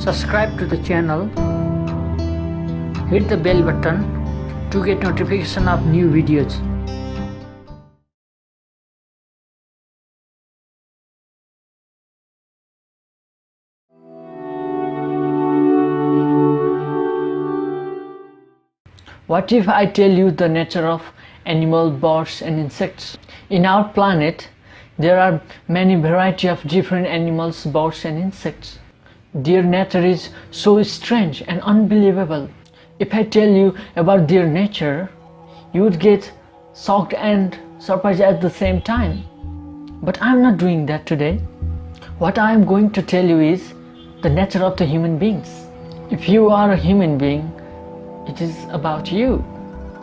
Subscribe to the channel, hit the bell button to get notification of new videos. What if I tell you the nature of animals, birds and insects? In our planet, there are many variety of different animals, birds and insects. Their nature is so strange and unbelievable. If I tell you about their nature, you would get shocked and surprised at the same time. But I'm not doing that today. What I am going to tell you is the nature of the human beings. If you are a human being, it is about you.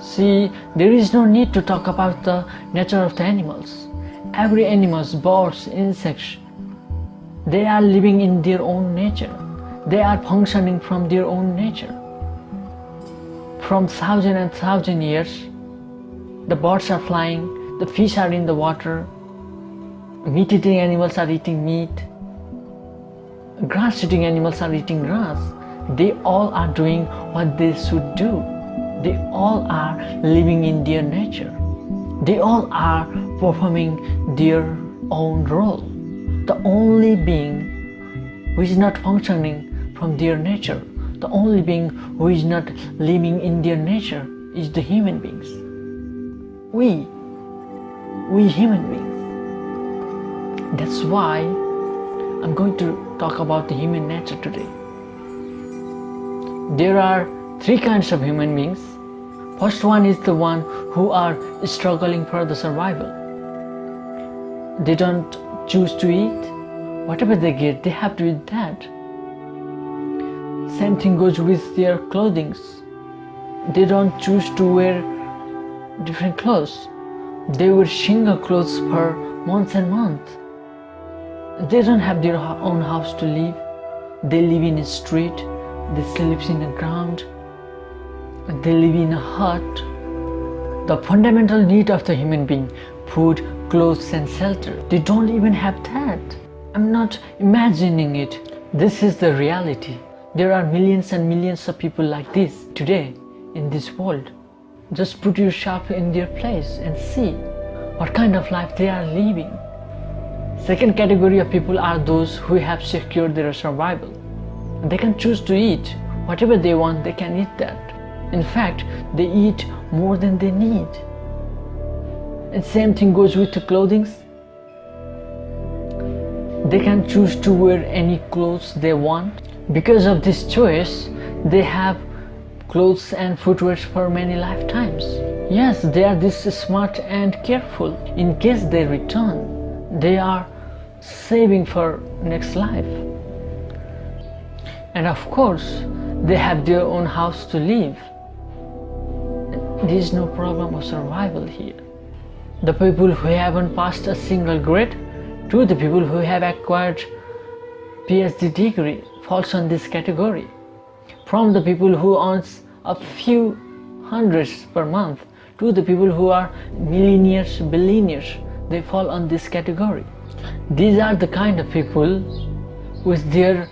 See, there is no need to talk about the nature of the animals. Every animals, birds, insects, they are living in their own nature. They are functioning from their own nature. From thousand and thousand years, the birds are flying, the fish are in the water, meat-eating animals are eating meat, grass-eating animals are eating grass. They all are doing what they should do. They all are living in their nature. They all are performing their own role. The only being who is not functioning from their nature, the only being who is not living in their nature is the human beings. We human beings. That's why I'm going to talk about the human nature today. There are three kinds of human beings. First one is the one who are struggling for the survival. They don't choose to eat. Whatever they get, they have to eat that. Same thing goes with their clothing. They don't choose to wear different clothes. They wear single clothes for months and months. They don't have their own house to live. They live in a street. They sleep in the ground. They live in a hut. The fundamental need of the human being, food, clothes and shelter, they don't even have that. I'm not imagining it. This is the reality. There are millions and millions of people like this today in this world. Just put yourself in their place and see what kind of life they are living. Second category of people are those who have secured their survival. They can choose to eat whatever they want. They can eat that. In fact, they eat more than they need. And same thing goes with the clothing. They can choose to wear any clothes they want. Because of this choice, they have clothes and footwear for many lifetimes. Yes, they are this smart and careful. In case they return, they are saving for next life. And of course, they have their own house to live. There is no problem of survival here. The people who haven't passed a single grade to the people who have acquired PhD degree falls on this category. From the people who earns a few hundreds per month to the people who are millionaires, billionaires, they fall on this category. These are the kind of people with their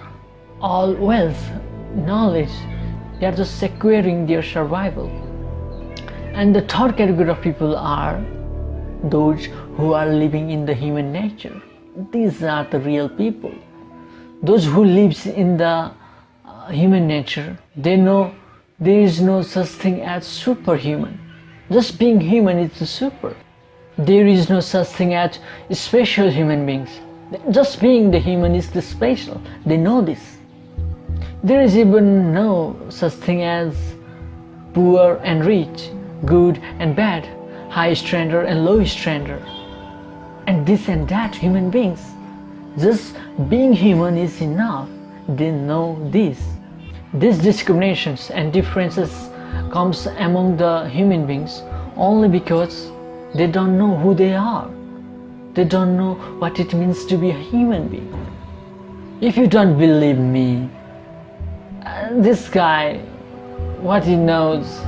all wealth, knowledge, they are just securing their survival. And the third category of people are those who are living in the human nature. These are the real people. Those who live in the human nature, they know there is no such thing as superhuman. Just being human is the super. There is no such thing as special human beings. Just being the human is the special. They know this. There is even no such thing as poor and rich, good and bad, high standard and low standard, and this and that human beings. Just being human is enough. They know this. These discriminations and differences comes among the human beings only because they don't know who they are. They don't know what it means to be a human being. If you don't believe me, this guy, what he knows,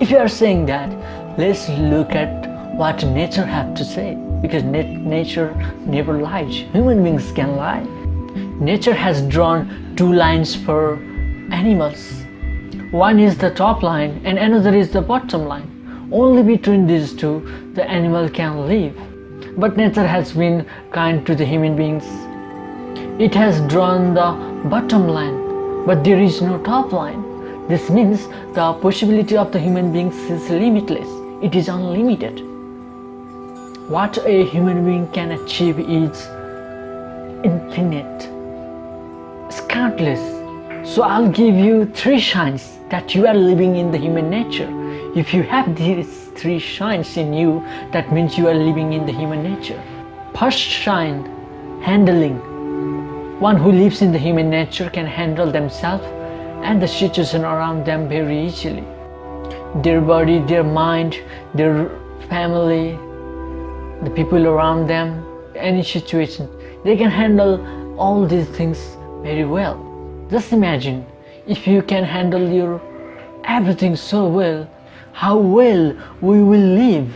if you are saying that, let's look at what nature has to say, because nature never lies. Human beings can lie. Nature has drawn two lines for animals. One is the top line and another is the bottom line. Only between these two the animal can live. But nature has been kind to the human beings. It has drawn the bottom line, but there is no top line. This means the possibility of the human beings is limitless. It is unlimited. What a human being can achieve is infinite, it's countless. So I'll give you 3 signs that you are living in the human nature. If you have these 3 signs in you, that means you are living in the human nature. First sign, handling. One who lives in the human nature can handle themselves and the situation around them very easily. Their body, their mind, their family, the people around them, any situation, they can handle all these things very well. Just imagine if you can handle your everything so well, how well we will live.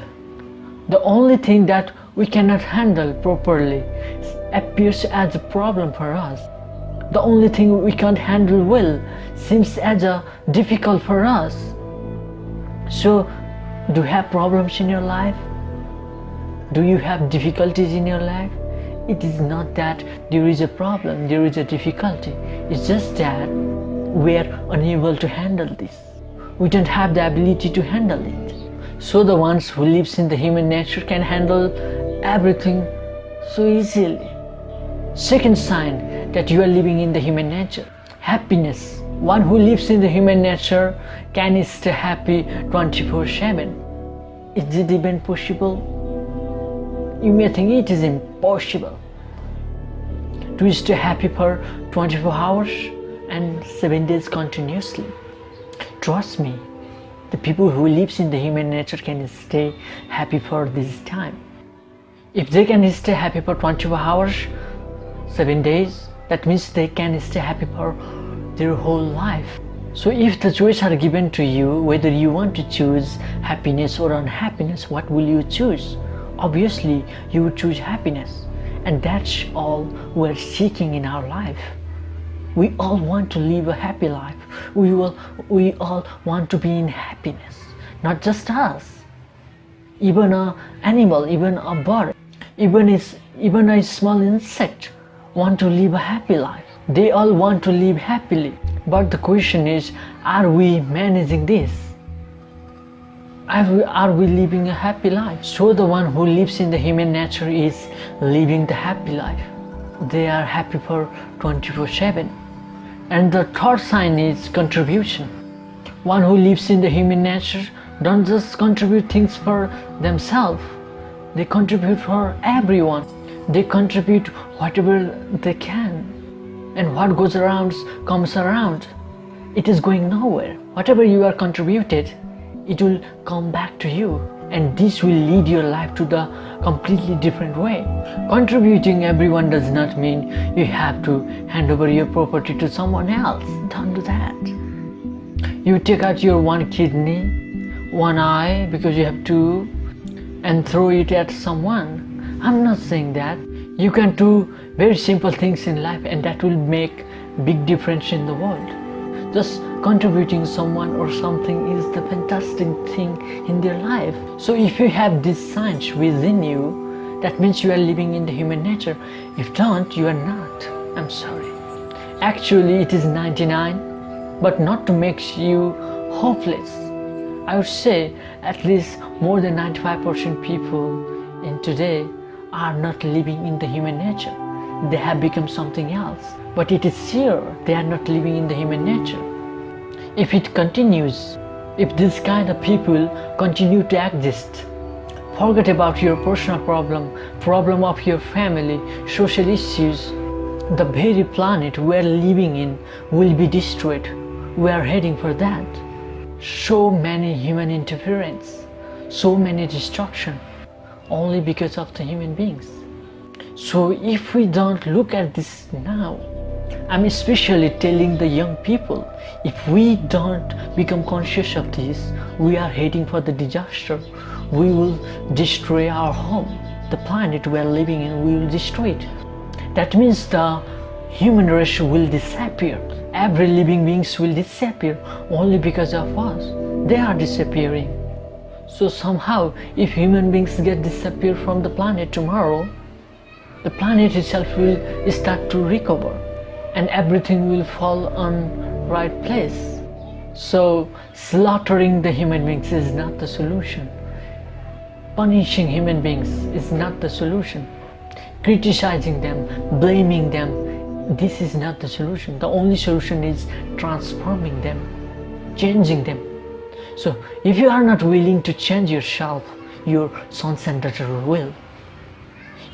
The only thing that we cannot handle properly appears as a problem for us. The only thing we can't handle well seems as a difficult for us. So, do you have problems in your life? Do you have difficulties in your life? It is not that there is a problem, there is a difficulty. It's just that we are unable to handle this. We don't have the ability to handle it. So the ones who lives in the human nature can handle everything so easily. Second sign that you are living in the human nature, happiness. One who lives in the human nature can stay happy 24/7. Is it even possible? You may think it is impossible to stay happy for 24 hours and 7 days continuously. Trust me, the people who lives in the human nature can stay happy for this time. If they can stay happy for 24 hours, 7 days, that means they can stay happy for their whole life. So if the choice are given to you, whether you want to choose happiness or unhappiness, what will you choose? Obviously, you would choose happiness. And that's all we're seeking in our life. We all want to live a happy life. We all want to be in happiness. Not just us. Even an animal, even a bird, even a small insect want to live a happy life. They all want to live happily. But the question is, are we managing this? Are we living a happy life? So the one who lives in the human nature is living the happy life. They are happy for 24/7. And the third sign is contribution. One who lives in the human nature don't just contribute things for themselves. They contribute for everyone. They contribute whatever they can. And what goes around comes around. It is going nowhere. Whatever you are contributed, it will come back to you, and this will lead your life to the completely different way. Contributing everyone does not mean you have to hand over your property to someone else. Don't do that. You take out your one kidney, one eye, because you have two, and throw it at someone. I'm not saying that. You can do very simple things in life, and that will make big difference in the world. Just contributing someone or something is the fantastic thing in their life. So if you have these signs within you, that means you are living in the human nature. If don't, you are not. I'm sorry. Actually, it is 99, but not to make you hopeless. I would say at least more than 95% people in today are not living in the human nature. They have become something else. But it is sure they are not living in the human nature. If it continues, if this kind of people continue to exist, forget about your personal problem of your family, social issues, the very planet we are living in will be destroyed. We are heading for that. So many human interference, so many destruction, only because of the human beings. So if we don't look at this now, I'm especially telling the young people, if we don't become conscious of this, we are heading for the disaster. We will destroy our home, the planet we are living in, we will destroy it. That means the human race will disappear. Every living beings will disappear only because of us. They are disappearing. So somehow, if human beings get disappear from the planet tomorrow, the planet itself will start to recover and everything will fall on right place. So slaughtering the human beings is not the solution. Punishing human beings is not the solution. Criticizing them, blaming them, this is not the solution. The only solution is transforming them, changing them. So if you are not willing to change yourself, your sons and daughters will.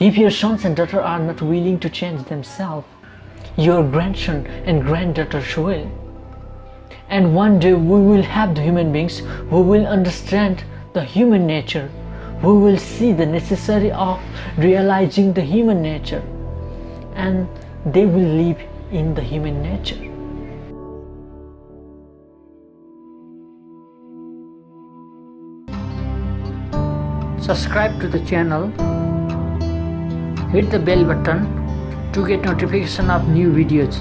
If your sons and daughters are not willing to change themselves, your grandson and granddaughters will. And one day we will have the human beings who will understand the human nature, who will see the necessity of realizing the human nature, and they will live in the human nature. Subscribe to the channel, hit the bell button to get notification of new videos.